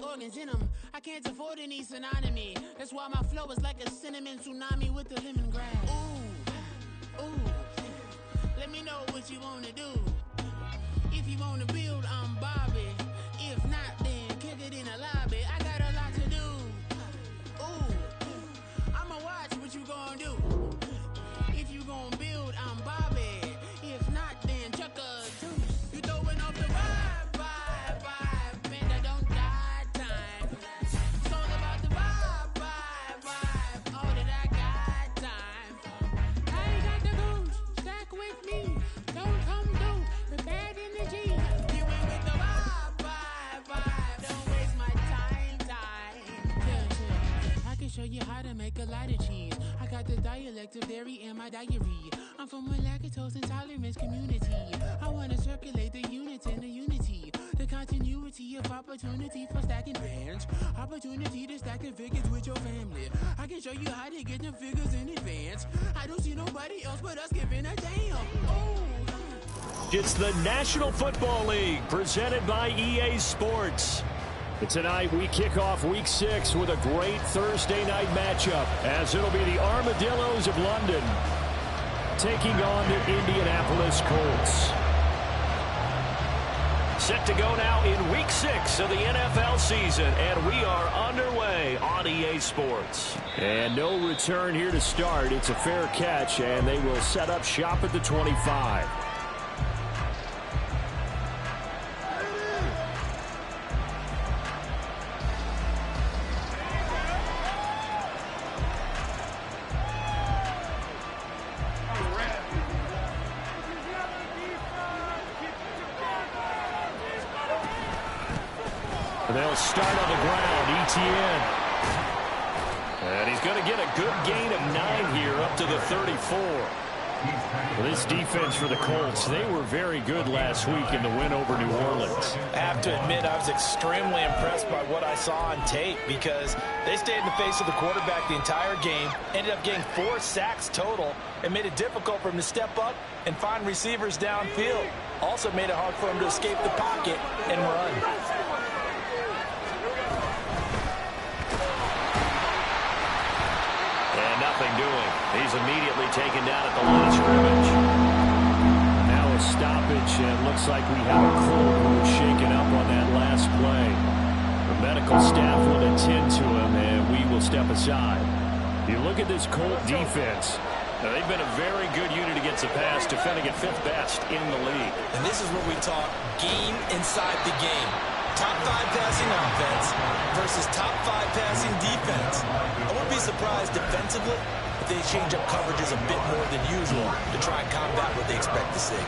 organs in them. I can't afford any synonymy. That's why my flow is like a cinnamon tsunami with the lemongrass. Ooh, ooh. Let me know what you wanna do. If you wanna build, I'm Bobby. If not, then kick it in the lobby. I got a lot to do. Ooh, I'ma watch what you gonna do. If you gonna build, I'm Bobby. If not, then chuck a deuce. You throwing off the vibe, vibe, vibe. Man, I don't die time. It's all about the vibe, vibe, vibe. All that I got time. I ain't got the goose. Stack with me. Don't come through with bad energy. You went with the vibe, vibe, vibe. Don't waste my time. Yeah. I can show you how to make a lot of cheese. I got the dialect of dairy in my diary. I'm from a lactose intolerance community. I wanna circulate the units and the unity. The continuity of opportunity for stacking bands. Opportunity to stack the figures with your family. I can show you how to get the figures in advance. I don't see nobody else but us giving a damn. Ooh. It's the National Football League presented by EA Sports. Tonight we kick off Week 6 with a great Thursday night matchup, as it'll be the Armadillos of London taking on the Indianapolis Colts. Set to go now in Week 6 of the NFL season, and we are underway on EA Sports. And no return here to start. It's a fair catch, and they will set up shop at the 25. They'll start on the ground. Etienne. And he's going to get a good gain of 9 here up to the 34. Well, this defense for the Colts, they were very good last week in the win over New Orleans. I have to admit, I was extremely impressed by what I saw on tape because they stayed in the face of the quarterback the entire game, ended up getting 4 sacks total, and made it difficult for him to step up and find receivers downfield. Also made it hard for him to escape the pocket and run. Nothing doing. He's immediately taken down at the line of scrimmage. Now a stoppage, and looks like we have a crew who's shaken up on that last play. The medical staff will attend to him, and we will step aside. You look at this Colt defense. Now, they've been a very good unit against the pass, defending at 5th best in the league. And this is where we talk game inside the game. Top 5 passing offense versus top 5 passing defense. I wouldn't be surprised defensively if they change up coverages a bit more than usual to try and combat what they expect to see.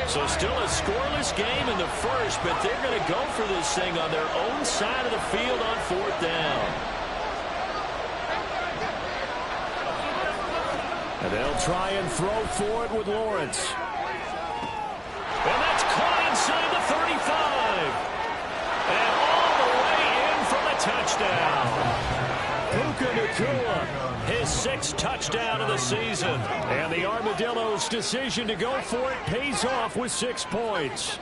So still a scoreless game in the first, but they're going to go for this thing on their own side of the field on 4th down. And they'll try and throw for it with Lawrence. And that's caught inside the 35. And all the way in for the touchdown. Puka Nacua, his 6th touchdown of the season. And the Armadillos' decision to go for it pays off with 6 points.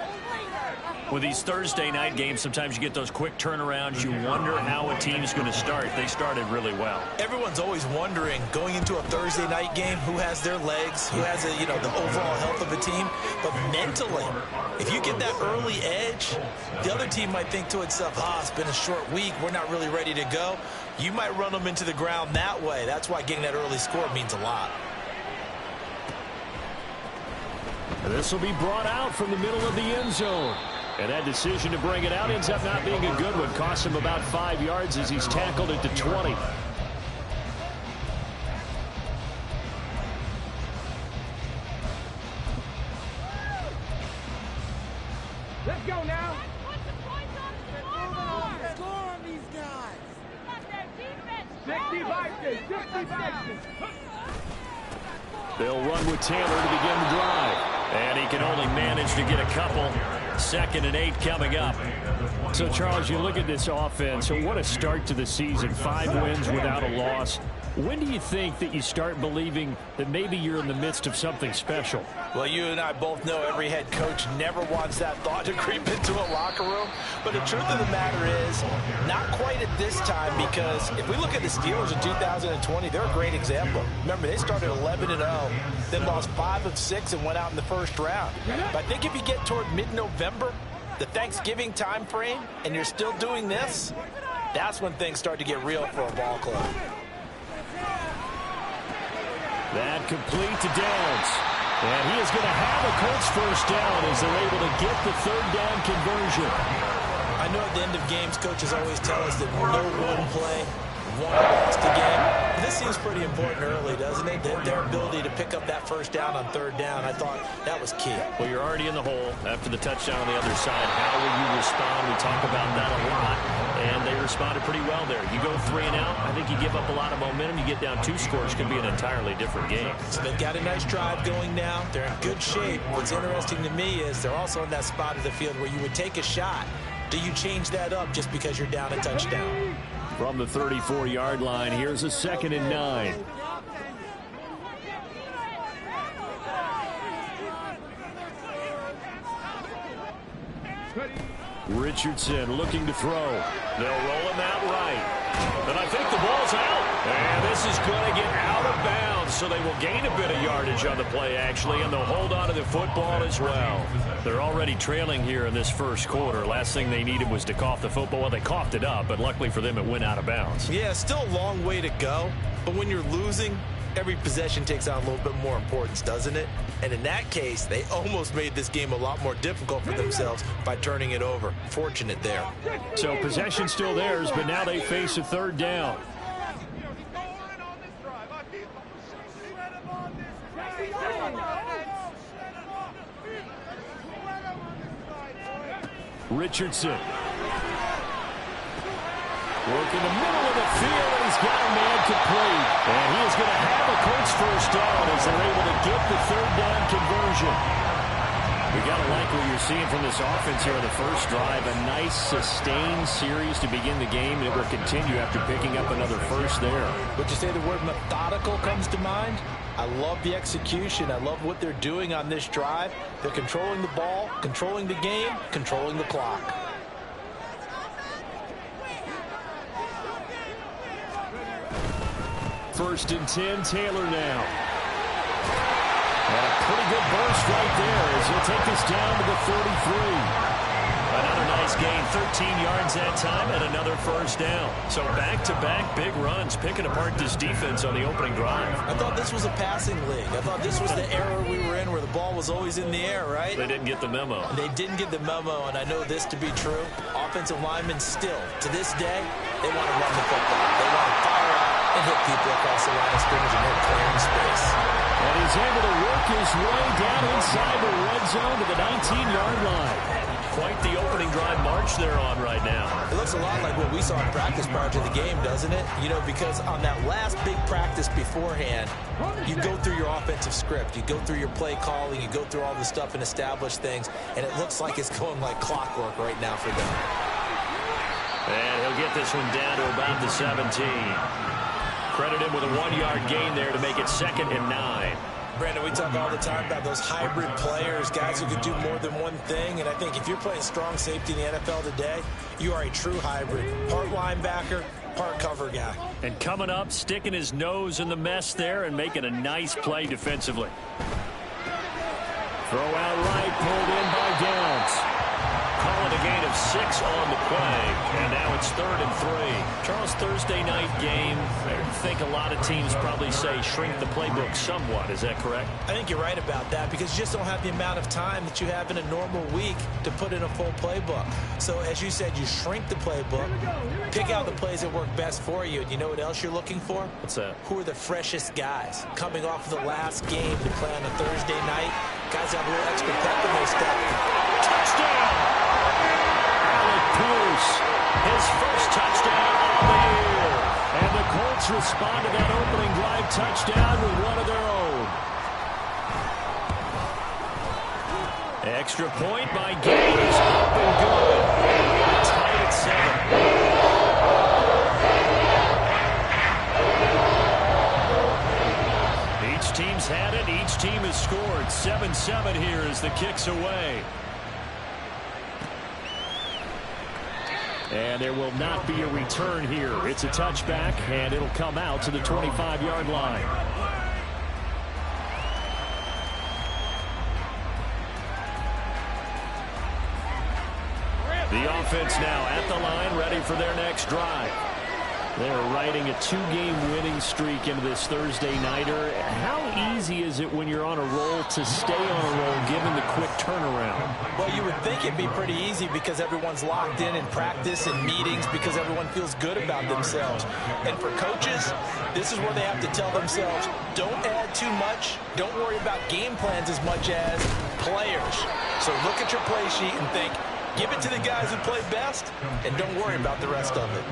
With these Thursday night games, sometimes you get those quick turnarounds. You wonder how a team's going to start. They started really well. Everyone's always wondering, going into a Thursday night game, who has their legs, who has the overall health of a team. But mentally, if you get that early edge, the other team might think to itself, it's been a short week. We're not really ready to go. You might run them into the ground that way. That's why getting that early score means a lot. This will be brought out from the middle of the end zone. And that decision to bring it out ends up not being a good one. Costs him about 5 yards as he's tackled at the 20. Let's go now. Put the points on the scoreboard. Score on these guys. Got their defense. 60 Vikings. They'll run with Taylor to begin the drive. And he can only manage to get a couple. 2nd and 8 coming up. So, Charles, you look at this offense, and what a start to the season. 5 wins without a loss. When do you think that you start believing that maybe you're in the midst of something special? Well, you and I both know every head coach never wants that thought to creep into a locker room. But the truth of the matter is, not quite at this time, because if we look at the Steelers in 2020, they're a great example. Remember, they started 11-0, then lost 5 of 6 and went out in the first round. But I think if you get toward mid-November, the Thanksgiving time frame, and you're still doing this, that's when things start to get real for a ball club. That complete to Downs. And he is going to have a Colts first down as they're able to get the third down conversion. I know at the end of games, coaches always tell us that no one play, one lost a game. But this seems pretty important early, doesn't it? Their ability to pick up that first down on third down, I thought that was key. Well, you're already in the hole after the touchdown on the other side. How will you respond? We talk about that a lot. And they responded pretty well there. You go 3 and out, I think you give up a lot of momentum. You get down 2 scores, could be an entirely different game. So they've got a nice drive going now. They're in good shape. What's interesting to me is they're also in that spot of the field where you would take a shot. Do you change that up just because you're down a touchdown? From the 34-yard line, here's a 2nd and 9. Richardson looking to throw. They'll roll him out right. And I think the ball's out. And this is going to get out of bounds, so they will gain a bit of yardage on the play, actually, and they'll hold on to the football as well. They're already trailing here in this first quarter. Last thing they needed was to cough the football. Well, they coughed it up, but luckily for them, it went out of bounds. Yeah, still a long way to go. But when you're losing, every possession takes on a little bit more importance, doesn't it? And in that case, they almost made this game a lot more difficult for themselves by turning it over. Fortunate there. So possession still theirs, but now they face a third down. Richardson. Working the middle of the field, and he's got a man complete. And he is going to have a Colts first down as they're able to get the third down conversion. We got to like what you're seeing from this offense here in the first drive. A nice, sustained series to begin the game that will continue after picking up another first there. Would you say the word methodical comes to mind? I love the execution. I love what they're doing on this drive. They're controlling the ball, controlling the game, controlling the clock. First and 10, Taylor now. And a pretty good burst right there as he'll take this down to the 33. Another nice gain, 13 yards that time, and another first down. So back-to-back big runs, picking apart this defense on the opening drive. I thought this was a passing league. I thought this was the era we were in where the ball was always in the air, right? They didn't get the memo. They didn't get the memo, and I know this to be true. Offensive linemen still, to this day, they want to run the football. They want to fire out and hit people across the line of scrimmage and they're clearing space. And he's able to work his way down inside the red zone to the 19-yard line. Quite the opening drive march they're on right now. It looks a lot like what we saw in practice prior to the game, doesn't it? You know, because on that last big practice beforehand, you go through your offensive script. You go through your play calling. You go through all the stuff and establish things. And it looks like it's going like clockwork right now for them. And he'll get this one down to about the 17. Credit him with a 1-yard gain there to make it 2nd and 9. Brandon, we talk all the time about those hybrid players, guys who can do more than one thing. And I think if you're playing strong safety in the NFL today, you are a true hybrid. Part linebacker, part cover guy. And coming up, sticking his nose in the mess there and making a nice play defensively. Throw out right, pulled in by Downs. Calling a gain of 6 on the play, and now it's 3rd and 3. Charles, Thursday night game, I think a lot of teams probably say shrink the playbook somewhat. Is that correct? I think you're right about that because you just don't have the amount of time that you have in a normal week to put in a full playbook. So as you said, you shrink the playbook, pick out the plays that work best for you, and you know what else you're looking for? What's that? Who are the freshest guys coming off of the last game to play on a Thursday night? Guys have a little extra pep in their step. Touchdown! Pierce, his first touchdown of the year. And the Colts respond to that opening drive touchdown with one of their own. Extra point by Gaines, up and good. Tied at 7. as the kick's away. And there will not be a return here. It's a touchback, and it'll come out to the 25-yard line. The offense now at the line, ready for their next drive. They're riding a 2-game winning streak into this Thursday nighter. How easy is it when you're on a roll to stay on a roll given the quick turnaround? Well, you would think it'd be pretty easy because everyone's locked in practice and meetings because everyone feels good about themselves. And for coaches, this is where they have to tell themselves, don't add too much. Don't worry about game plans as much as players. So look at your play sheet and think, give it to the guys who play best, and don't worry about the rest of it.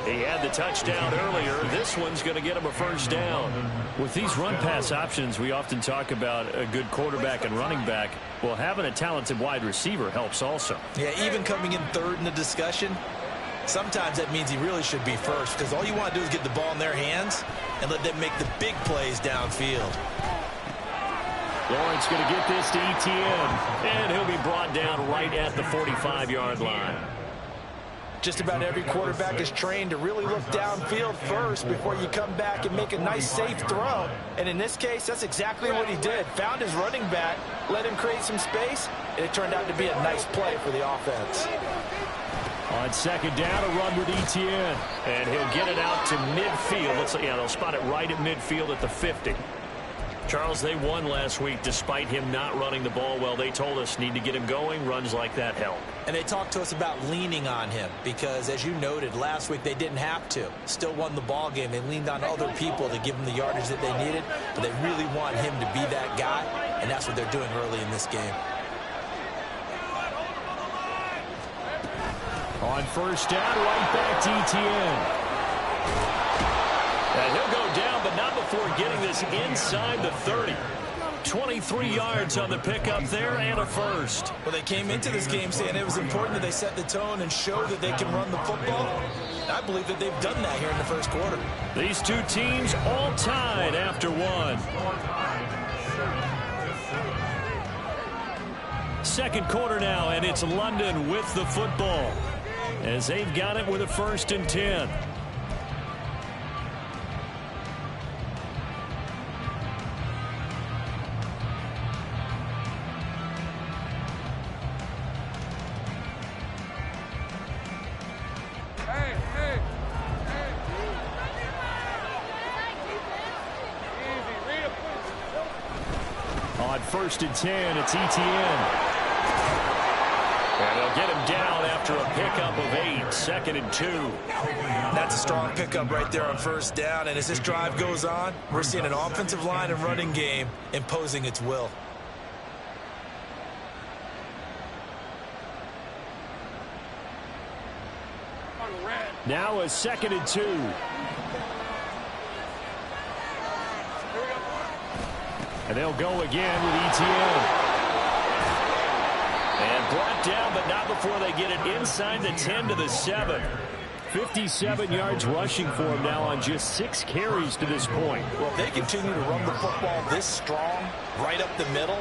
He had the touchdown earlier. This one's going to get him a first down. With these run-pass options, we often talk about a good quarterback and running back. Well, having a talented wide receiver helps also. Yeah, even coming in third in the discussion, sometimes that means he really should be first because all you want to do is get the ball in their hands and let them make the big plays downfield. Lawrence going to get this to Etienne, and he'll be brought down right at the 45-yard line. Just about every quarterback is trained to really look downfield first before you come back and make a nice, safe throw. And in this case, that's exactly what he did. Found his running back, let him create some space, and it turned out to be a nice play for the offense. On second down, a run with Etienne, and he'll get it out to midfield. They'll spot it right at midfield at the 50. Charles, they won last week despite him not running the ball well. They told us need to get him going. Runs like that help. And they talked to us about leaning on him because, as you noted, last week they didn't have to. Still won the ball game. They leaned on other people to give them the yardage that they needed, but they really want him to be that guy, and that's what they're doing early in this game. On first down, right back to Etienne. And he'll go down, but not before getting this inside the 30. 23 yards on the pickup there and a first. Well, they came into this game saying it was important that they set the tone and show that they can run the football. I believe that they've done that here in the first quarter. These two teams all tied after one. Second quarter now, and it's London with the football as they've got it with a 1st and 10. On 1st and 10, it's Etienne. And they'll get him down after a pickup of 8, 2nd and 2. That's a strong pickup right there on first down. And as this drive goes on, we're seeing an offensive line and running game imposing its will. Now a 2nd and 2. And they'll go again with Etienne. And brought down, but not before they get it inside the 10 to the 7. 57 yards rushing for him now on just 6 carries to this point. Well, if they continue to run the football this strong, right up the middle,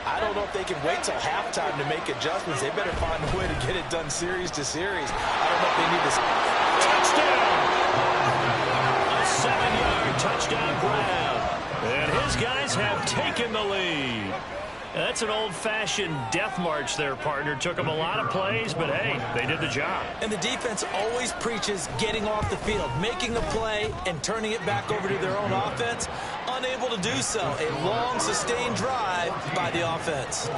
I don't know if they can wait till halftime to make adjustments. They better find a way to get it done series to series. I don't know if they need this. Touchdown! A 7-yard touchdown grab. And his guys have taken the lead. That's an old-fashioned death march there, partner. Took them a lot of plays, but, hey, they did the job. And the defense always preaches getting off the field, making a play, and turning it back over to their own offense. Unable to do so. A long, sustained drive by the offense.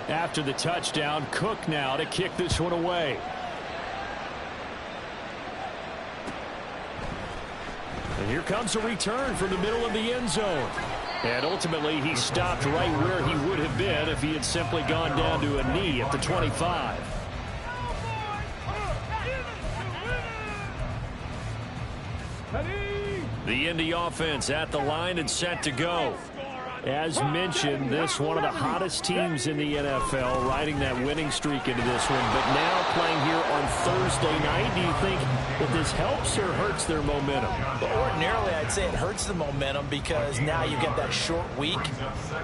After the touchdown, Cook now to kick this one away. And here comes a return from the middle of the end zone. And ultimately, he stopped right where he would have been if he had simply gone down to a knee at the 25. The Indy offense at the line and set to go. As mentioned, this one of the hottest teams in the NFL, riding that winning streak into this one. But now playing here on Thursday night, do you think that this helps or hurts their momentum? Well, ordinarily, I'd say it hurts the momentum because now you get that short week.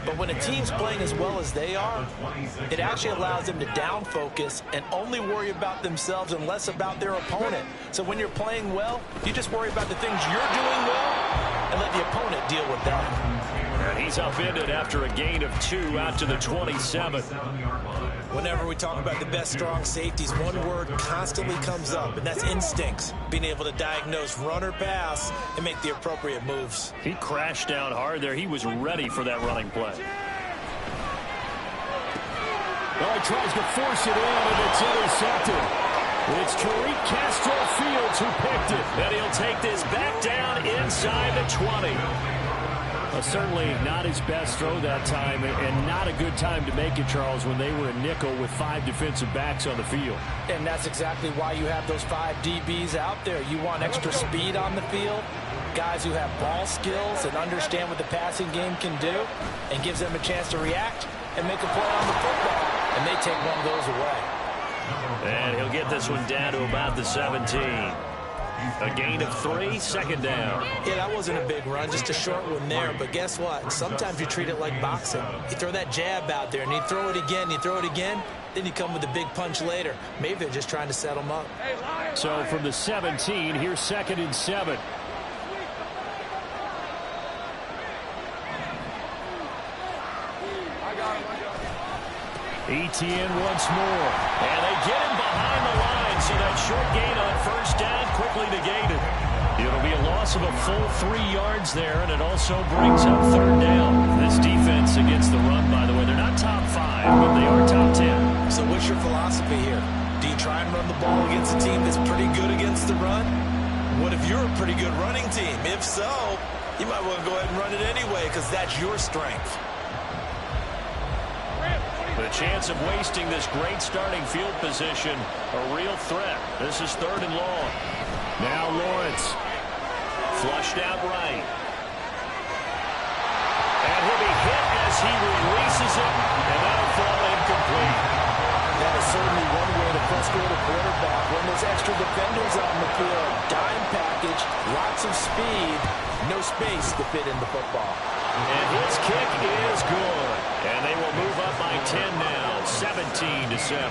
But when a team's playing as well as they are, it actually allows them to down focus and only worry about themselves and less about their opponent. So when you're playing well, you just worry about the things you're doing well and let the opponent deal with that. And he's upended after a gain of 2 out to the 27. Whenever we talk about the best strong safeties, one word constantly comes up, and that's instincts. Being able to diagnose run or pass and make the appropriate moves. He crashed down hard there. He was ready for that running play. Well, he tries to force it in, and it's intercepted. It's Tariq Castro-Fields who picked it. And he'll take this back down inside the 20. Certainly not his best throw that time, and not a good time to make it, Charles, when they were a nickel with 5 defensive backs on the field. And that's exactly why you have those 5 DBs out there. You want extra speed on the field, guys who have ball skills and understand what the passing game can do, and gives them a chance to react and make a play on the football. And they take one of those away. And he'll get this one down to about the 17. A gain of 3, second down. Yeah, that wasn't a big run, just a short one there. But guess what? Sometimes you treat it like boxing. You throw that jab out there, and you throw it again, then you come with a big punch later. Maybe they're just trying to set them up. So from the 17, here's 2nd and 7. Etienne once more. And they get him behind the line, so that short gain on first down quickly negated. It'll be a loss of a full 3 yards there, and it also brings up 3rd down. This defense against the run, by the way, they're not top 5, but they are top 10. So what's your philosophy here? Do you try and run the ball against a team that's pretty good against the run? What if you're a pretty good running team? If so, you might want to go ahead and run it anyway because that's your strength. The chance of wasting this great starting field position, a real threat. This is 3rd and long. Now Lawrence, flushed out right. And he'll be hit as he releases it, and that'll fall incomplete. That is certainly one way to frustrate a quarterback when there's extra defenders on the field. Dime package, lots of speed, no space to fit in the football. And his kick is good. And they will move up by 10 now, 17-7.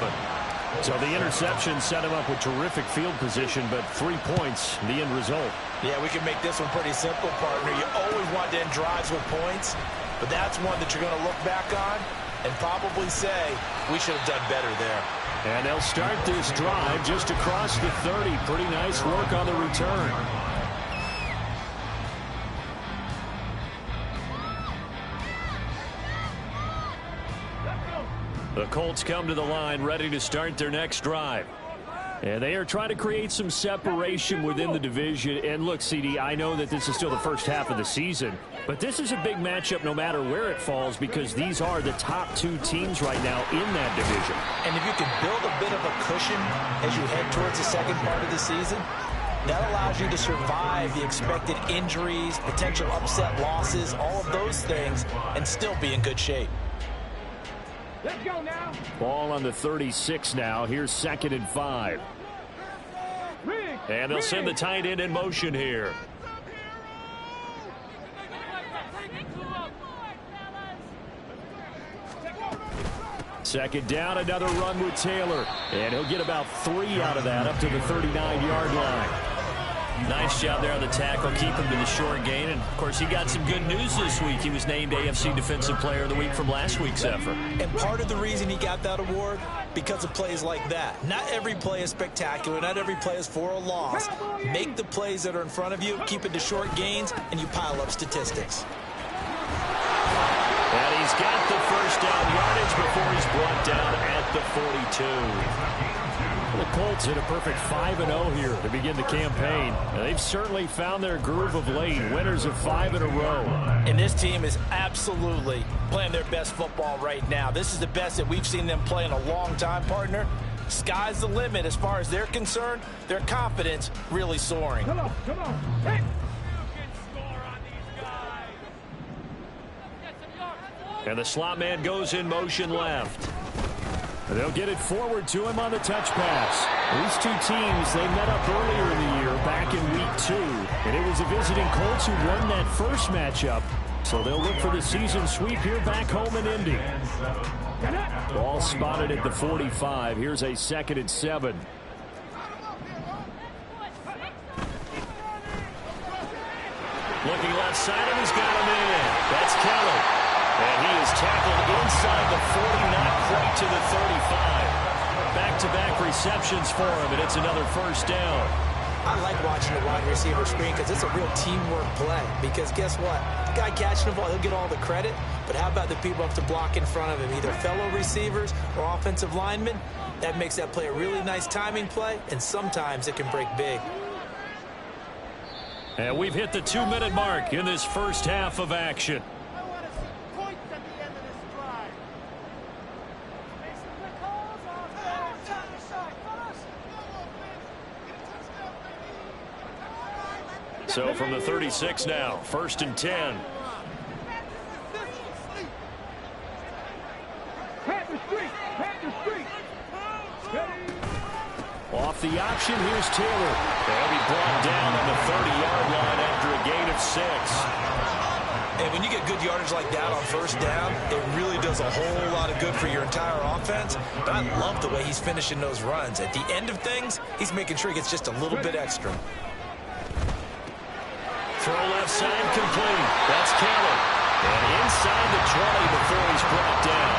So the interception set him up with terrific field position, but 3 points, the end result. Yeah, we can make this one pretty simple, partner. You always want to end drives with points, but that's one that you're going to look back on and probably say, we should have done better there. And they'll start this drive just across the 30. Pretty nice work on the return. The Colts come to the line ready to start their next drive. And they are trying to create some separation within the division. And look, CD, I know that this is still the first half of the season, but this is a big matchup no matter where it falls because these are the top 2 teams right now in that division. And if you can build a bit of a cushion as you head towards the second part of the season, that allows you to survive the expected injuries, potential upset losses, all of those things, and still be in good shape. Let's go now. Ball on the 36 now. Here's 2nd and 5. And they'll send the tight end in motion here. Second down, another run with Taylor. And he'll get about 3 out of that up to the 39-yard line. Nice job there on the tackle, keep him to the short gain. And, of course, he got some good news this week. He was named AFC Defensive Player of the Week from last week's effort. And part of the reason he got that award, because of plays like that. Not every play is spectacular. Not every play is for a loss. Make the plays that are in front of you, keep it to short gains, and you pile up statistics. And he's got the first down yardage before he's brought down at the 42. The Colts hit a perfect 5-0 here to begin the campaign. They've certainly found their groove of late, winners of 5 in a row. And this team is absolutely playing their best football right now. This is the best that we've seen them play in a long time, partner. Sky's the limit as far as they're concerned. Their confidence really soaring. Come on. Hey. And the slot man goes in motion left. They'll get it forward to him on the touch pass. These two teams, they met up earlier in the year, back in week 2. And it was the visiting Colts who won that first matchup. So they'll look for the season sweep here back home in Indy. Ball spotted at the 45. Here's a 2nd and 7. Looking left side, and he's got him in. That's Kelly. And he is tackled inside the 40, not quite to the 35. Back-to-back receptions for him, and it's another first down. I like watching the wide receiver screen because it's a real teamwork play. Because guess what? The guy catching the ball, he'll get all the credit. But how about the people up to block in front of him, either fellow receivers or offensive linemen? That makes that play a really nice timing play, and sometimes it can break big. And we've hit the 2-minute mark in this first half of action. So from the 36 now, 1st and 10. Off the option, here's Taylor. They'll be brought down on the 30-yard line after a gain of 6. And when you get good yardage like that on first down, it really does a whole lot of good for your entire offense. But I love the way he's finishing those runs. At the end of things, he's making sure he gets just a little bit extra. Throw left side complete. That's Kelly. And inside the 20 before he's brought down.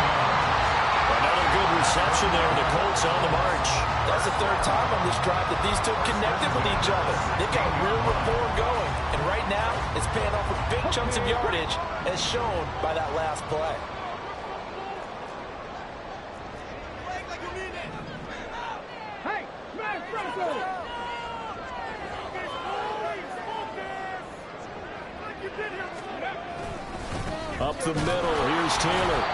Another good reception there. The Colts on the march. That's the 3rd time on this drive that these two connected with each other. They've got real rapport going. And right now, it's paying off with big chunks of yardage, as shown by that last play. Hey, smash Bronco! Up the middle, here's Taylor.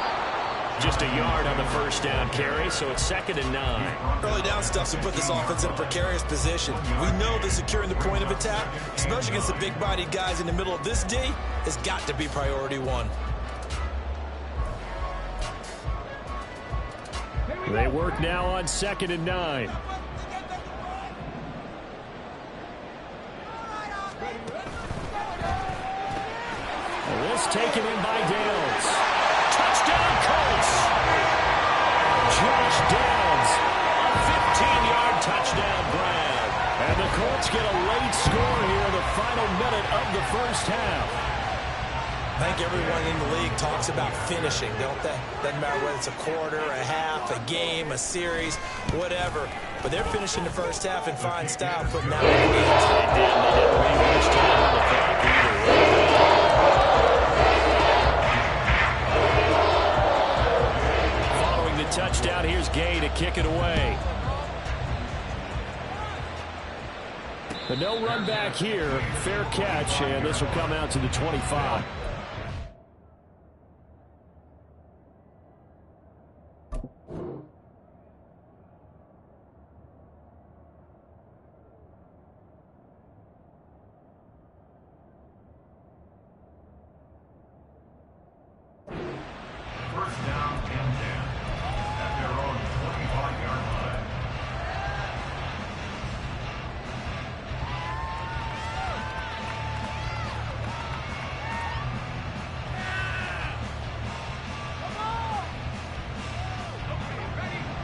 Just a yard on the first down carry, so it's 2nd and 9. Early down stuff to put this offense in a precarious position. We know that securing the point of attack, especially against the big-bodied guys in the middle of this D, has got to be priority 1. They work now on 2nd and 9. And this taken in by Downs. Touchdown Colts! Josh Downs, 15-yard touchdown grab. And the Colts get a late score here in the final minute of the first half. I think everyone in the league talks about finishing, don't they? Doesn't matter whether it's a quarter, a half, a game, a series, whatever. But they're finishing the first half in fine style, putting out the games. They didn't leave much time on the clock either. Following the touchdown, here's Gay to kick it away. But no run back here. Fair catch, and this will come out to the 25.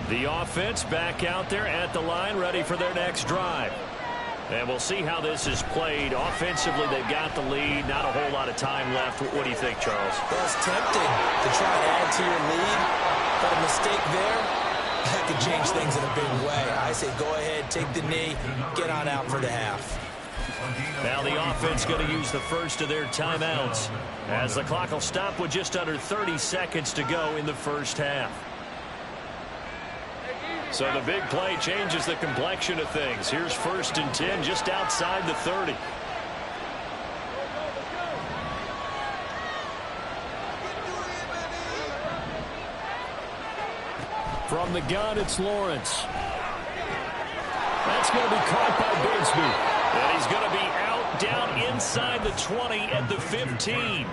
The offense back out there at the line, ready for their next drive. And we'll see how this is played. Offensively, they've got the lead. Not a whole lot of time left. What do you think, Charles? Well, it's tempting to try to add to your lead, but a mistake there, that could change things in a big way. I say go ahead, take the knee, get on out for the half. Now the offense going to use the first of their timeouts as the clock will stop with just under 30 seconds to go in the first half. So the big play changes the complexion of things. Here's 1st and 10 just outside the 30. From the gun, it's Lawrence. That's going to be caught by Bigsby. And he's going to be out down inside the 20 at the 15.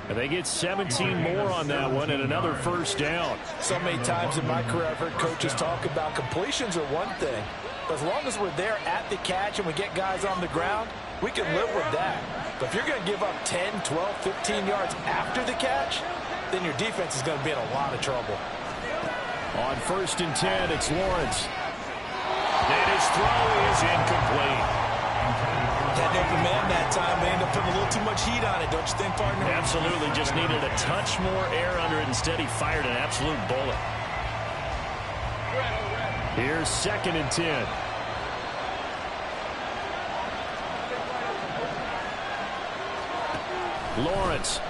And they get 17 more on that one and another first down. So many times in my career I've heard coaches talk about completions are one thing. But as long as we're there at the catch and we get guys on the ground, we can live with that. But if you're going to give up 10, 12, 15 yards after the catch, then your defense is going to be in a lot of trouble. On 1st and 10, it's Lawrence. And his throw is incomplete. Had no command that time. They ended up putting a little too much heat on it, don't you think, partner? Absolutely. Just needed a touch more air under it. Instead, he fired an absolute bullet. Here's 2nd and 10. Lawrence.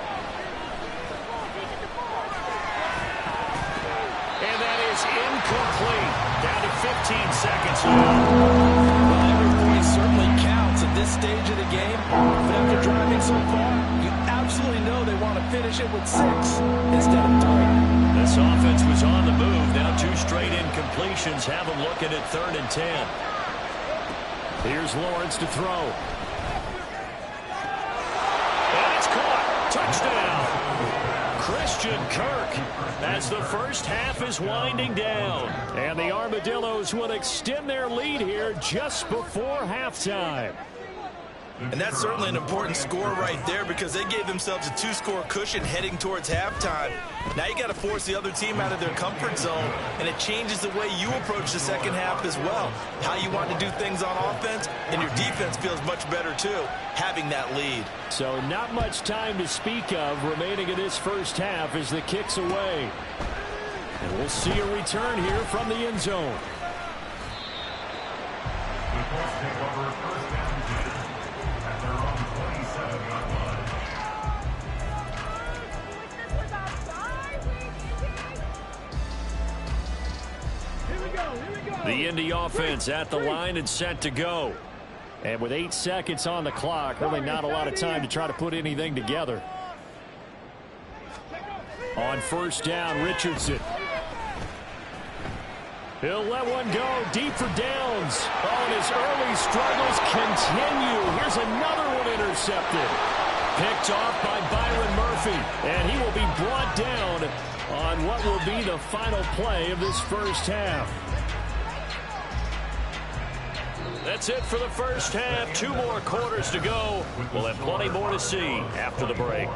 And that is incomplete. Down to 15 seconds left. Well, every point certainly counts at this stage of the game. But after driving so far, you absolutely know they want to finish it with 6 instead of 3. This offense was on the move. Now 2 straight incompletions have them looking at 3rd and 10. Here's Lawrence to throw. And it's caught. Touchdown. Christian Kirk as the first half is winding down. And the Armadillos will extend their lead here just before halftime. And that's certainly an important score right there because they gave themselves a 2-score cushion heading towards halftime. Now you got to force the other team out of their comfort zone, and it changes the way you approach the second half as well. How you want to do things on offense, and your defense feels much better too, having that lead. So not much time to speak of remaining in this first half as the kick's away. And we'll see a return here from the end zone. The Indy offense at the line and set to go. And with 8 seconds on the clock, really not a lot of time to try to put anything together. On 1st down, Richardson. He'll let one go deep for Downs. Oh, and his early struggles continue. Here's another one intercepted. Picked off by Byron Murphy. And he will be brought down on what will be the final play of this first half. That's it for the first half. 2 more quarters to go. We'll have plenty more to see after the break.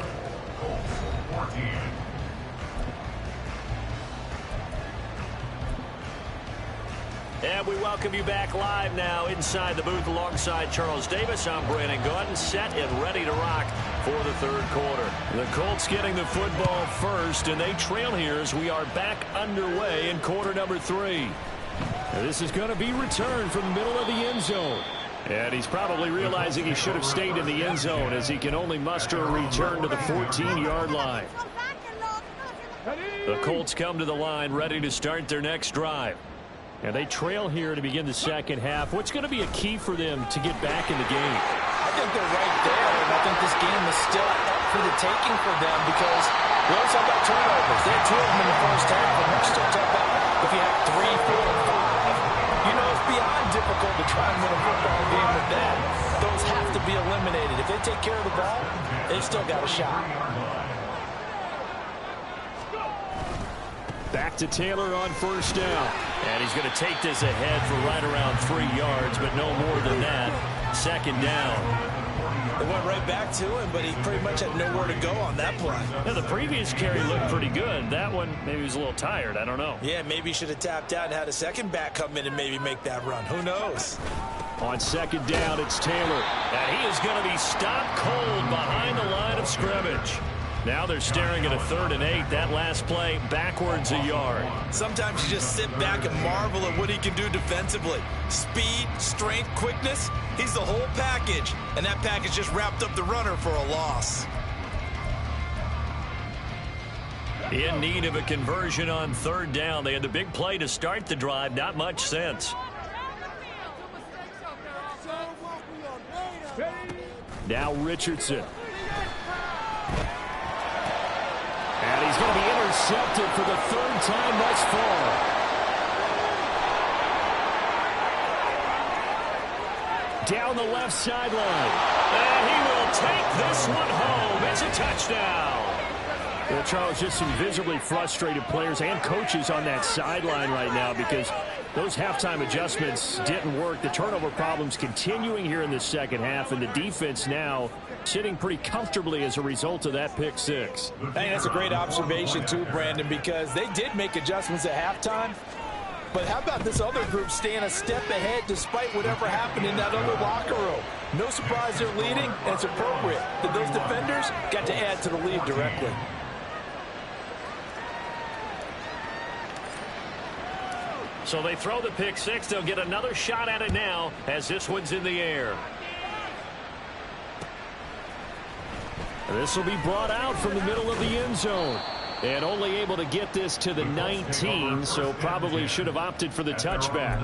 And we welcome you back live now inside the booth alongside Charles Davis. I'm Brandon Gaudin, set and ready to rock for the 3rd quarter. The Colts getting the football first, and they trail here as we are back underway in quarter number 3. This is going to be returned from the middle of the end zone. And he's probably realizing he should have stayed in the end zone as he can only muster a return to the 14-yard line. The Colts come to the line ready to start their next drive. And they trail here to begin the second half. What's going to be a key for them to get back in the game? I think they're right there, and I think this game is still up for the taking for them because we always talk about turnovers. They had 2 of them in the first half, and we're still talking about if you have 3, 4, 5. You know, it's beyond difficult to try and win a football game with that. Those have to be eliminated. If they take care of the ball, they've still got a shot. Back to Taylor on 1st down. And he's going to take this ahead for right around 3 yards, but no more than that. 2nd down. They went right back to him, but he pretty much had nowhere to go on that play. Now, the previous carry looked pretty good. That one, maybe he was a little tired. I don't know. Yeah, maybe he should have tapped out and had a second back come in and maybe make that run. Who knows? On 2nd down, it's Taylor. And he is going to be stopped cold behind the line of scrimmage. Now they're staring at a 3rd and 8. That last play backwards a yard. Sometimes you just sit back and marvel at what he can do defensively. Speed, strength, quickness. He's the whole package. And that package just wrapped up the runner for a loss. In need of a conversion on 3rd down. They had the big play to start the drive. Not much sense. Now Richardson. And he's going to be intercepted for the 3rd time thus far. Down the left sideline. And he will take this one home. It's a touchdown. Well, Charles, just some visibly frustrated players and coaches on that sideline right now because those halftime adjustments didn't work. The turnover problems continuing here in the second half, and the defense now sitting pretty comfortably as a result of that pick six. I think that's a great observation too, Brandon, because they did make adjustments at halftime. But how about this other group staying a step ahead despite whatever happened in that other locker room? No surprise they're leading, and it's appropriate that those defenders got to add to the lead directly. So they throw the pick six. They'll get another shot at it now as this one's in the air. This will be brought out from the middle of the end zone. And only able to get this to the 19, so probably should have opted for the touchback.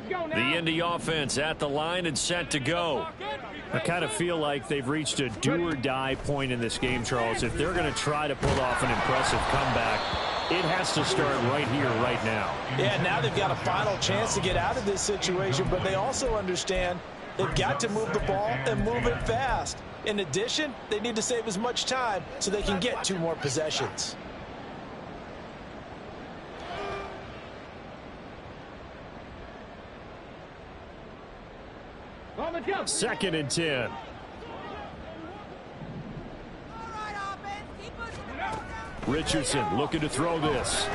The Indy offense at the line and set to go. I kind of feel like they've reached a do-or-die point in this game, Charles. If they're going to try to pull off an impressive comeback, it has to start right here, right now. Yeah, now they've got a final chance to get out of this situation, but they also understand they've got to move the ball and move it fast. In addition, they need to save as much time so they can get 2 more possessions. Second and 10. Richardson looking to throw this.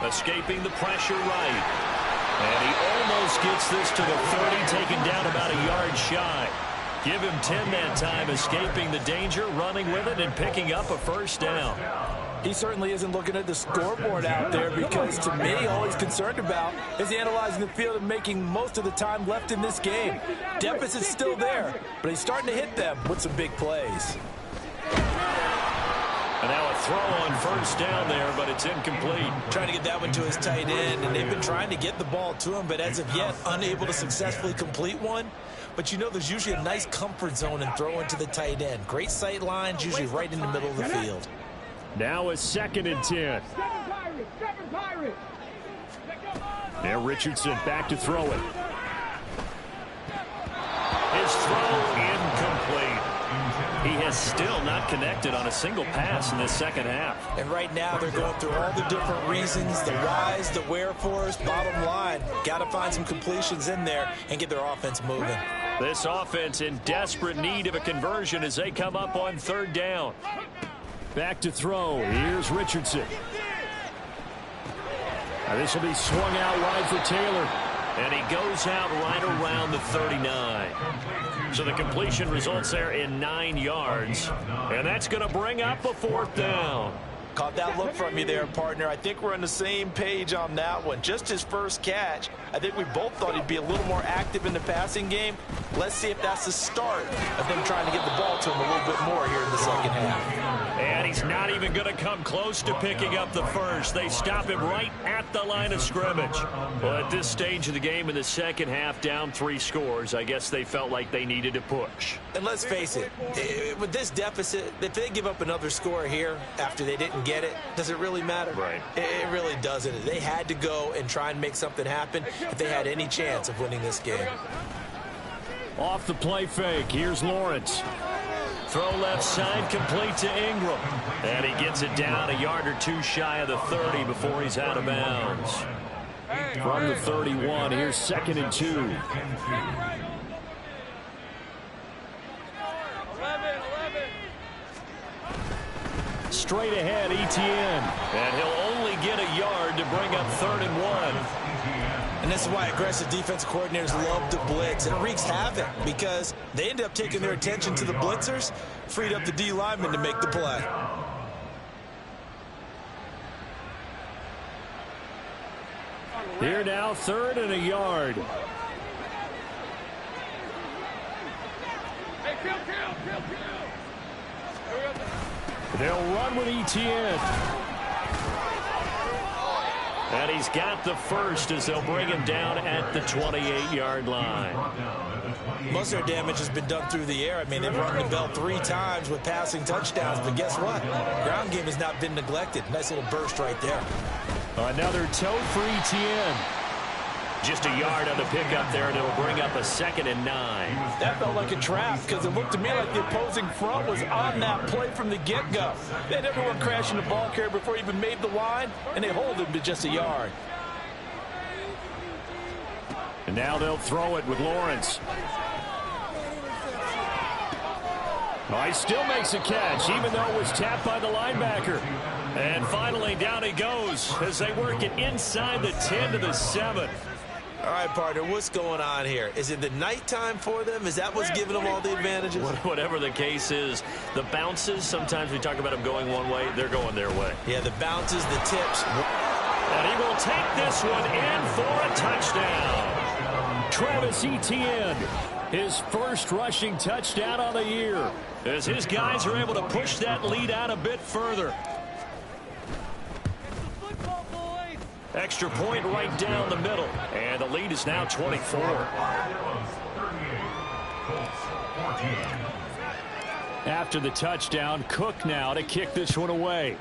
Escaping the pressure right. And he almost gets this to the 30, taken down about a yard shy. Give him 10 that time, escaping the danger, running with it, and picking up a first down. He certainly isn't looking at the scoreboard out there because, to me, all he's concerned about is analyzing the field and making most of the time left in this game. Deficit's still there, but he's starting to hit them with some big plays. And now a throw on first down there, but it's incomplete. Trying to get that one to his tight end, and they've been trying to get the ball to him, but as of yet, unable to successfully complete one. But you know there's usually a nice comfort zone in throwing to the tight end. Great sight lines, usually right in the middle of the field. Now a second and 10. Now Richardson back to throw it. His throw incomplete. He has still not connected on a single pass in this second half. And right now they're going through all the different reasons, the whys, the wherefores. Bottom line, got to find some completions in there and get their offense moving. This offense in desperate need of a conversion as they come up on third down. Back to throw. Here's Richardson. Now this will be swung out wide for Taylor. And he goes out right around the 39. So the completion results there in 9 yards. And that's going to bring up a fourth down. Caught that look from you there, partner. I think we're on the same page on that one. Just his first catch. I think we both thought he'd be a little more active in the passing game. Let's see if that's the start of them trying to get the ball to him a little bit more here in the second half. And he's not even going to come close to picking up the first. They stop him right at the line of scrimmage. Well, at this stage of the game in the second half, down 3 scores, I guess they felt like they needed to push. And let's face it, with this deficit, if they give up another score here after they didn't get it, does it really matter? Right. It really doesn't. They had to go and try and make something happen if they had any chance of winning this game. Off the play fake, here's Lawrence. Throw left side, complete to Ingram. And he gets it down a yard or 2 shy of the 30 before he's out of bounds. From the 31, here's second and 2. Straight ahead, Etienne. And he'll only get a yard to bring up 3rd and 1. And this is why aggressive defensive coordinators love to blitz. It wreaks havoc because they end up taking their attention to the blitzers, freed up the D lineman to make the play. Here now, 3rd and a yard. They'll run with Etienne. And he's got the first as they'll bring him down at the 28-yard line. Most of their damage has been done through the air. I mean, they've rung the bell 3 times with passing touchdowns, but guess what? Ground game has not been neglected. Nice little burst right there. Another toe for Etienne. Just a yard on the pickup there, and it'll bring up a 2nd and 9. That felt like a trap because it looked to me like the opposing front was on that play from the get-go. They had everyone crashing the ball carrier before he even made the line, and they hold him to just a yard. And now they'll throw it with Lawrence. Oh, he still makes a catch, even though it was tapped by the linebacker. And finally, down he goes as they work it inside the 10 to the 7. All right, partner, what's going on here? Is it the nighttime for them? Is that what's giving them all the advantages? Whatever the case is, the bounces, sometimes we talk about them going one way, they're going their way. Yeah, the bounces, the tips. And he will take this one in for a touchdown. Travis Etienne, his first rushing touchdown on the year, as his guys are able to push that lead out a bit further. Extra point right down the middle, and the lead is now 24. After the touchdown, Cook now to kick this one away.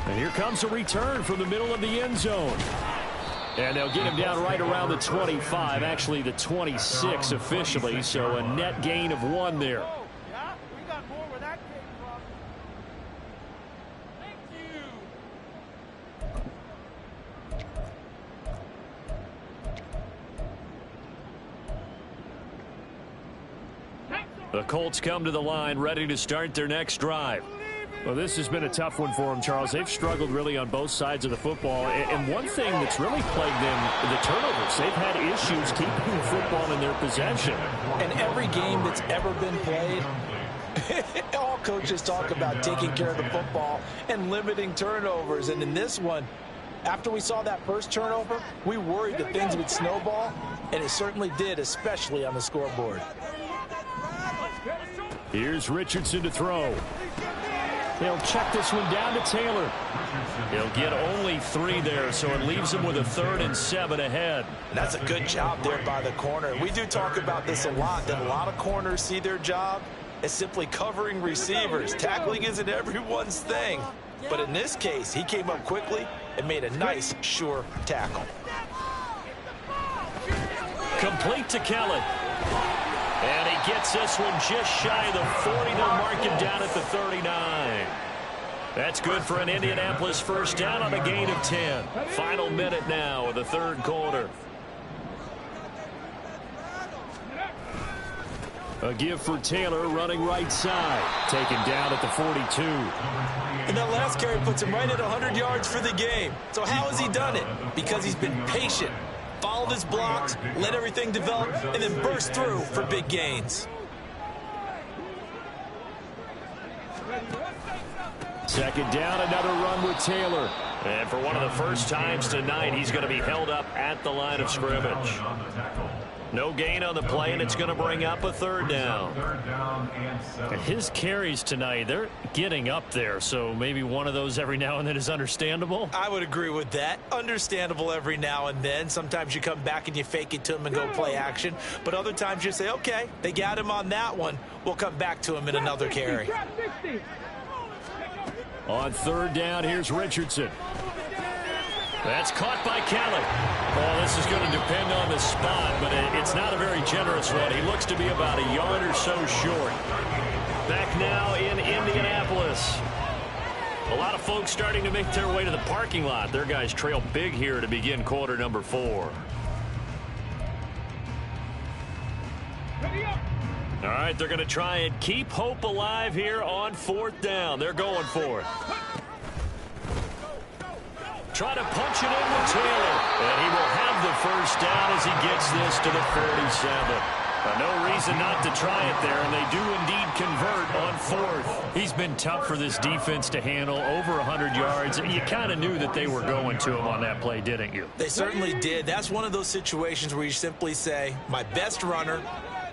And here comes a return from the middle of the end zone. And they'll get him down right around the 25, actually the 26 officially, so a net gain of 1 there. The Colts come to the line, ready to start their next drive. Well, this has been a tough one for them, Charles. They've struggled really on both sides of the football. And one thing that's really plagued them, the turnovers. They've had issues keeping the football in their possession. And every game that's ever been played, all coaches talk about taking care of the football and limiting turnovers. And in this one, after we saw that first turnover, we worried that things would snowball, and it certainly did, especially on the scoreboard. Here's Richardson to throw. They'll check this one down to Taylor. He'll get only 3 there, so it leaves him with a 3rd and 7 ahead. And that's a good job there by the corner. We do talk about this a lot, that a lot of corners see their job as simply covering receivers. Tackling isn't everyone's thing. But in this case, he came up quickly and made a nice, sure tackle. Complete to Kelly. And he gets this one just shy of the 40. They'll mark him down at the 39. That's good for an Indianapolis first down on a gain of 10. Final minute now of the 3rd quarter. A give for Taylor running right side. Taken down at the 42. And that last carry puts him right at 100 yards for the game. So how has he done it? Because he's been patient. Followed his blocks, let everything develop, and then burst through for big gains. Second down, another run with Taylor. And for one of the first times tonight, he's going to be held up at the line of scrimmage. No gain on the play, and it's going to bring up a 3rd down. And his carries tonight, they're getting up there, so maybe one of those every now and then is understandable. I would agree with that. Understandable every now and then. Sometimes you come back and you fake it to him and go play action. But other times you say, okay, they got him on that one. We'll come back to him in another carry. On 3rd down, here's Richardson. That's caught by Kelly. Well, this is going to depend on the spot, but it's not a very generous one. He looks to be about a yard or so short. Back now in Indianapolis. A lot of folks starting to make their way to the parking lot. Their guys trail big here to begin quarter number 4. All right, they're going to try and keep hope alive here on 4th down. They're going for it. Try to punch it in with Taylor. And he will have the first down as he gets this to the 47. No reason not to try it there, and they do indeed convert on 4th. He's been tough for this defense to handle, over 100 yards. You kind of knew that they were going to him on that play, didn't you? They certainly did. That's one of those situations where you simply say, my best runner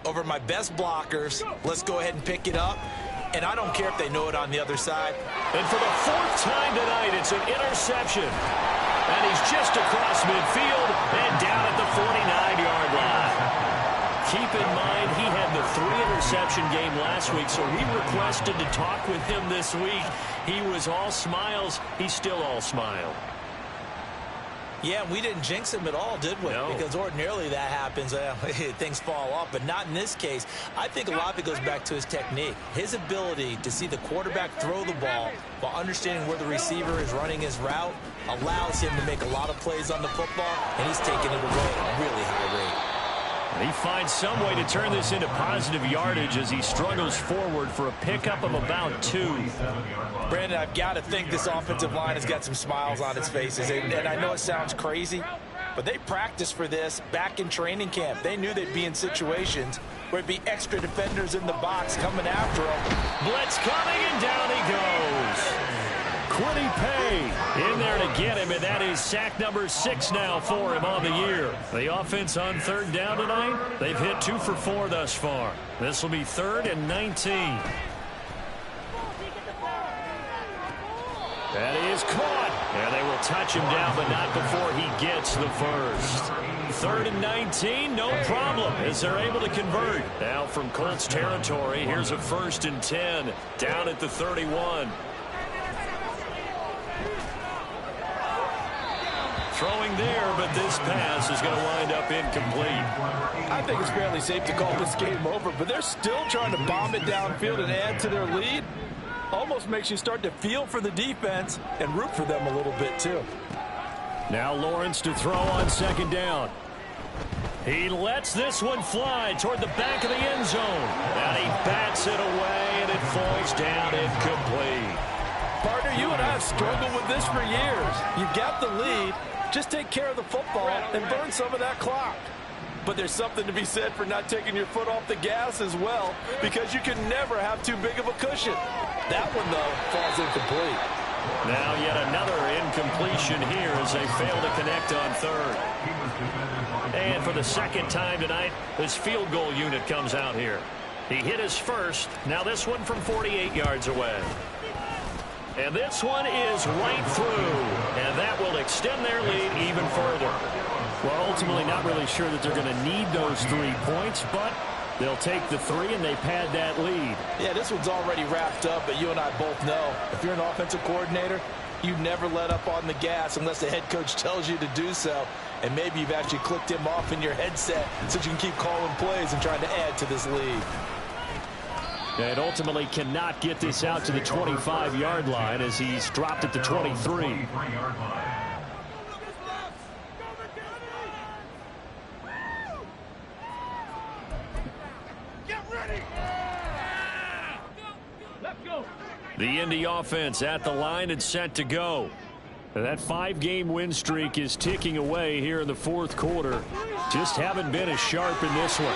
over my best blockers. Let's go ahead and pick it up. And I don't care if they know it on the other side. And for the 4th time tonight, it's an interception. And he's just across midfield and down at the 49-yard line. keep in mind he had the 3-interception game last week, so we requested to talk with him this week. He was all smiles. He's still all smile. Yeah, we didn't jinx him at all, did we? No. Because ordinarily that happens. Things fall off, but not in this case. I think a lot of it goes back to his technique. His ability to see the quarterback throw the ball while understanding where the receiver is running his route allows him to make a lot of plays on the football, and he's taking it away at a really high rate. And he finds some way to turn this into positive yardage as he struggles forward for a pickup of about 2. Brandon, I've got to think this offensive line has got some smiles on its faces. And I know it sounds crazy, but they practiced for this back in training camp. They knew they'd be in situations where it'd be extra defenders in the box coming after them. Blitz coming, and down he goes. Kwity Paye in there to get him, and that is sack number 6 now for him on the year. The offense on 3rd down tonight, they've hit 2 for 4 thus far. This will be 3rd and 19. That is caught, and they will touch him down, but not before he gets the first. 3rd and 19, no problem, as they're able to convert. Now from Colts territory, here's a 1st and 10, down at the 31. Throwing there, but this pass is going to wind up incomplete. I think it's fairly safe to call this game over, but they're still trying to bomb it downfield and add to their lead. Almost makes you start to feel for the defense and root for them a little bit, too. Now Lawrence to throw on 2nd down. He lets this one fly toward the back of the end zone. And he bats it away, and it falls down incomplete. Partner, you and I have struggled with this for years. You've got the lead. Just take care of the football and burn some of that clock. But there's something to be said for not taking your foot off the gas as well, because you can never have too big of a cushion. That one, though, falls incomplete. Now yet another incompletion here as they fail to connect on 3rd. And for the 2nd time tonight, this field goal unit comes out here. He hit his first. Now this one from 48 yards away. And this one is right through, and that will extend their lead even further. Well, ultimately not really sure that they're going to need those 3 points, but they'll take the 3 and they pad that lead. Yeah, this one's already wrapped up, but you and I both know if you're an offensive coordinator, you never let up on the gas unless the head coach tells you to do so. And maybe you've actually clicked him off in your headset so you can keep calling plays and trying to add to this lead. And ultimately cannot get this out to the 25-yard line as he's dropped at the 23. The Indy offense at the line and set to go. That 5-game win streak is ticking away here in the 4th quarter. Just haven't been as sharp in this one.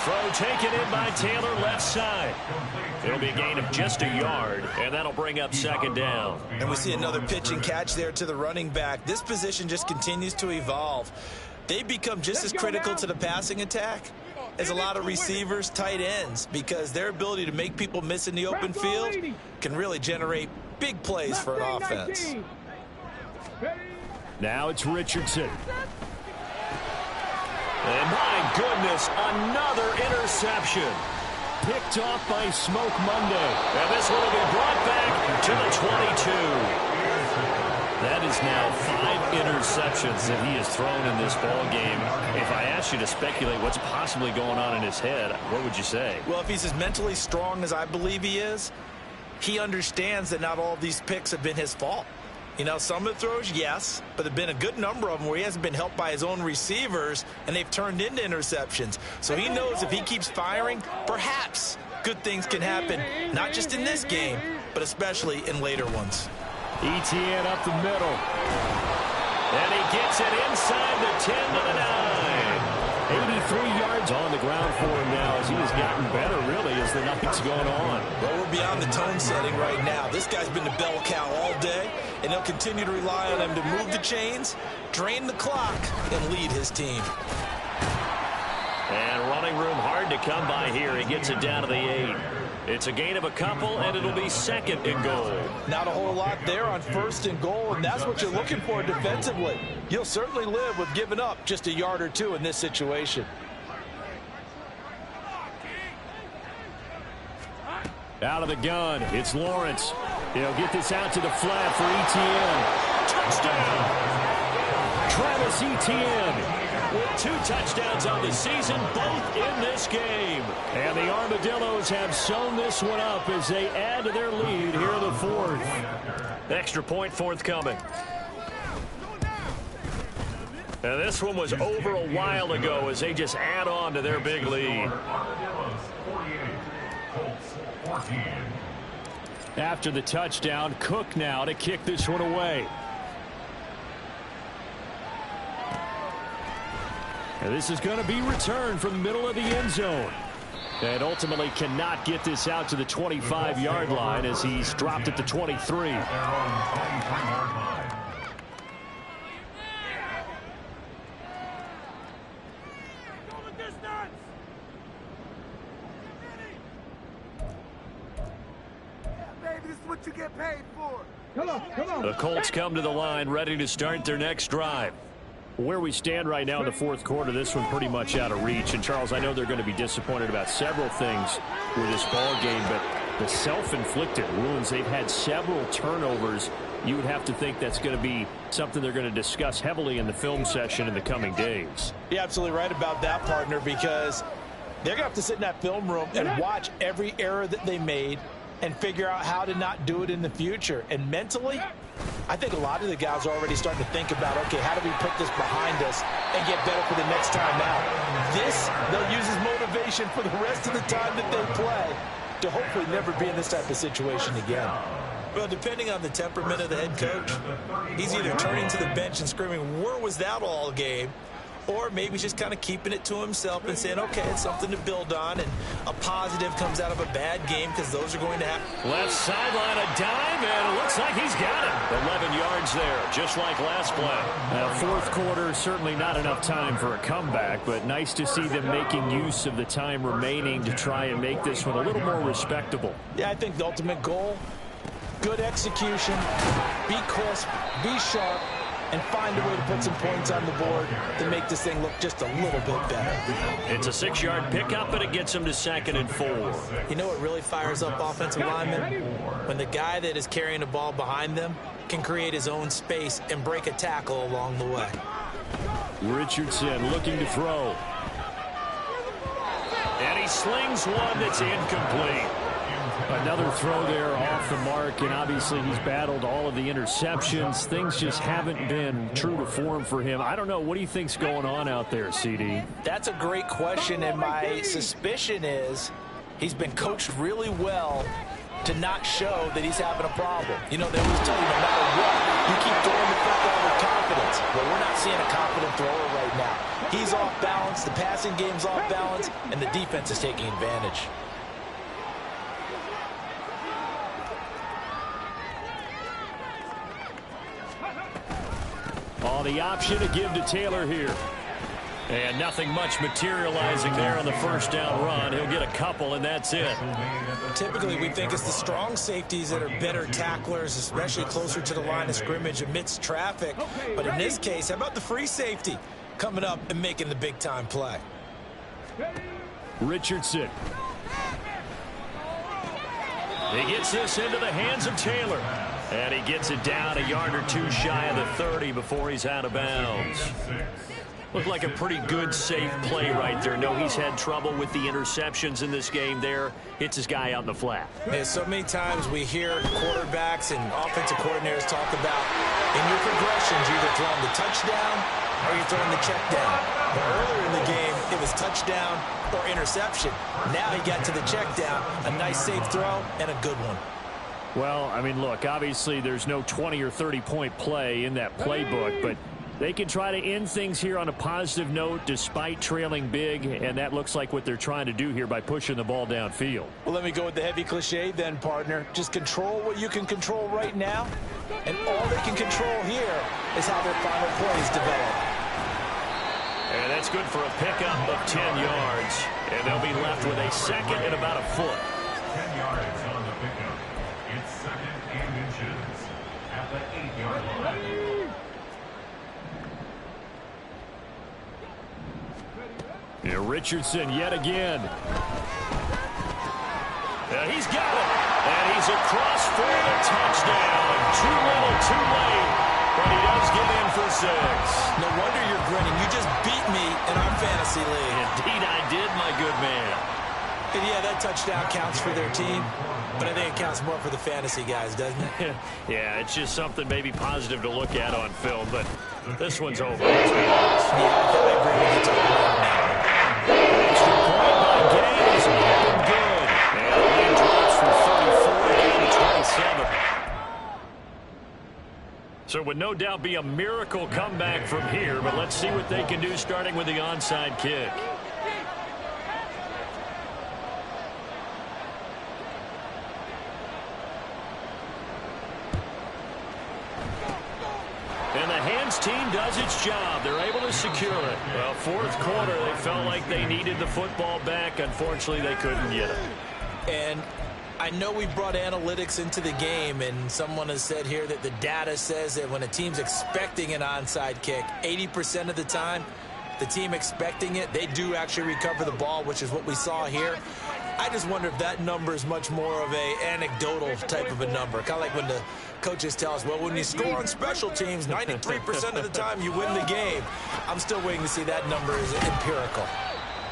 Throw taken in by Taylor left side. It'll be a gain of just a yard, and that'll bring up 2nd down. And we see another pitch and catch there to the running back. This position just continues to evolve. They become just as critical to the passing attack as a lot of receivers, tight ends, because their ability to make people miss in the open field can really generate big plays for an offense. Now it's Richardson. And my goodness, another interception. Picked off by Smoke Monday. And this one will be brought back to the 22. That is now 5 interceptions that he has thrown in this ball game. If I asked you to speculate what's possibly going on in his head, what would you say? Well, if he's as mentally strong as I believe he is, he understands that not all of these picks have been his fault. You know, some of the throws, yes, but there have been a good number of them where he hasn't been helped by his own receivers, and they've turned into interceptions. So he knows if he keeps firing, perhaps good things can happen, not just in this game, but especially in later ones. ETN up the middle. And he gets it inside the 10 to the 9. 83 yards on the ground for him now as he has gotten better, really, as the night's going on. Well, we're beyond the tone setting right now. This guy's been the bell cow all day, and they'll continue to rely on him to move the chains, drain the clock, and lead his team. And running room hard to come by here. He gets it down to the 8. It's a gain of a couple, and it'll be 2nd and goal. Not a whole lot there on 1st and goal, and that's what you're looking for defensively. You'll certainly live with giving up just a yard or 2 in this situation. Out of the gun, it's Lawrence. He'll get this out to the flat for Etienne. Touchdown! Travis Etienne with 2 touchdowns on the season, both in this game. And the Armadillos have sewn this one up as they add to their lead here in the 4th. Extra point forthcoming. And this one was over a while ago as they just add on to their big lead. After the touchdown, Cook now to kick this one away. And this is going to be returned from the middle of the end zone. And ultimately cannot get this out to the 25-yard line as he's dropped at the 23. What you get paid for. Come on. The Colts come to the line ready to start their next drive. Where we stand right now in the 4th quarter, this one pretty much out of reach. And, Charles, I know they're going to be disappointed about several things with this ball game, but the self-inflicted wounds, they've had several turnovers. You would have to think that's going to be something they're going to discuss heavily in the film session in the coming days. You're absolutely right about that, partner, because they're going to have to sit in that film room and watch every error that they made and figure out how to not do it in the future. And mentally, I think a lot of the guys are already starting to think about, okay, how do we put this behind us and get better for the next time out? This, they'll use as motivation for the rest of the time that they play to hopefully never be in this type of situation again. Well, depending on the temperament of the head coach, he's either turning to the bench and screaming, where was that all game? Or maybe just kind of keeping it to himself and saying, okay, it's something to build on, and a positive comes out of a bad game because those are going to happen. Left sideline, a dime, and it looks like he's got it. 11 yards there, just like last play. Now, 4th quarter, certainly not enough time for a comeback, but nice to see them making use of the time remaining to try and make this one a little more respectable. Yeah, I think the ultimate goal, good execution, be crisp, be sharp, and find a way to put some points on the board to make this thing look just a little bit better. It's a 6-yard pickup, and it gets them to 2nd and 4. You know what really fires up offensive linemen? When the guy that is carrying the ball behind them can create his own space and break a tackle along the way. Richardson looking to throw. And he slings one that's incomplete. Another throw there off the mark, and obviously he's battled all of the interceptions. Things just haven't been true to form for him. I don't know. What do you think's going on out there, CD? That's a great question, and my suspicion is he's been coached really well to not show that he's having a problem. You know, they always tell you no matter what, you keep throwing the football with confidence. But we're not seeing a confident thrower right now. He's off balance, the passing game's off balance, and the defense is taking advantage. On the option to give to Taylor here. And nothing much materializing there on the first down run. He'll get a couple, and that's it. Typically, we think it's the strong safeties that are better tacklers, especially closer to the line of scrimmage amidst traffic. But in this case, how about the free safety coming up and making the big-time play? Richardson. He gets this into the hands of Taylor. And he gets it down a yard or two shy of the 30 before he's out of bounds. Looked like a pretty good, safe play right there. No, he's had trouble with the interceptions in this game there. Hits his guy out in the flat. Yeah, so many times we hear quarterbacks and offensive coordinators talk about in your progressions, you're either throwing the touchdown or you're throwing the check down. But earlier in the game, it was touchdown or interception. Now he got to the check down, a nice safe throw and a good one. Well, I mean, look, obviously there's no 20 or 30-point play in that playbook, but they can try to end things here on a positive note despite trailing big, and that looks like what they're trying to do here by pushing the ball downfield. Well, let me go with the heavy cliche then, partner. Just control what you can control right now, and all they can control here is how their final plays develop. And that's good for a pickup of 10 yards, and they'll be left with a second and about a foot. 10 yards on the pickup. It's 2nd and inches at the 8-yard line. Yeah, Richardson yet again. Yeah, he's got it. And he's across for the touchdown. Too little, too late. But he does get in for 6. No wonder you're grinning. You just beat me in our fantasy league. Indeed I did, my good man. And yeah, that touchdown counts for their team, but I think it counts more for the fantasy guys, doesn't it? Yeah, it's just something maybe positive to look at on film, but this one's over. Let's be honest. Yeah, I agree with you totally on that. Extra point by Gaines. Up and good. And the lead drops from 34 down to 27. So it would no doubt be a miracle comeback from here, but let's see what they can do starting with the onside kick. And the hands team does its job. They're able to secure it. Well, fourth quarter, they felt like they needed the football back. Unfortunately, they couldn't get it. And I know we brought analytics into the game, and someone has said here that the data says that when a team's expecting an onside kick, 80% of the time, the team expecting it, they do actually recover the ball, which is what we saw here. I just wonder if that number is much more of a anecdotal type of a number. Kind of like when the coaches tell us, well, when you score on special teams, 93% of the time you win the game. I'm still waiting to see that number is empirical.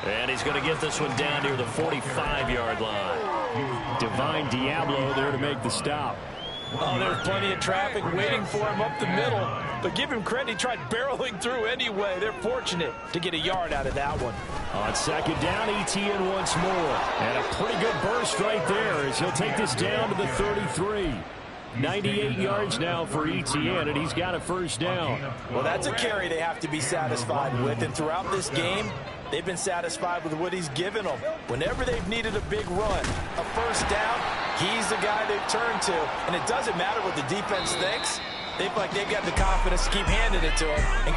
And he's going to get this one down near the 45-yard line. Divine Diablo there to make the stop. Oh, there's plenty of traffic waiting for him up the middle. But give him credit, he tried barreling through anyway. They're fortunate to get a yard out of that one. On second down, ETN once more. And a pretty good burst right there as he'll take this down to the 33. 98 yards now for ETN, and he's got a first down. Well, that's a carry they have to be satisfied with. And throughout this game, they've been satisfied with what he's given them. Whenever they've needed a big run, a first down, he's the guy they've turned to. And it doesn't matter what the defense thinks. They feel like they've got the confidence to keep handing it to him.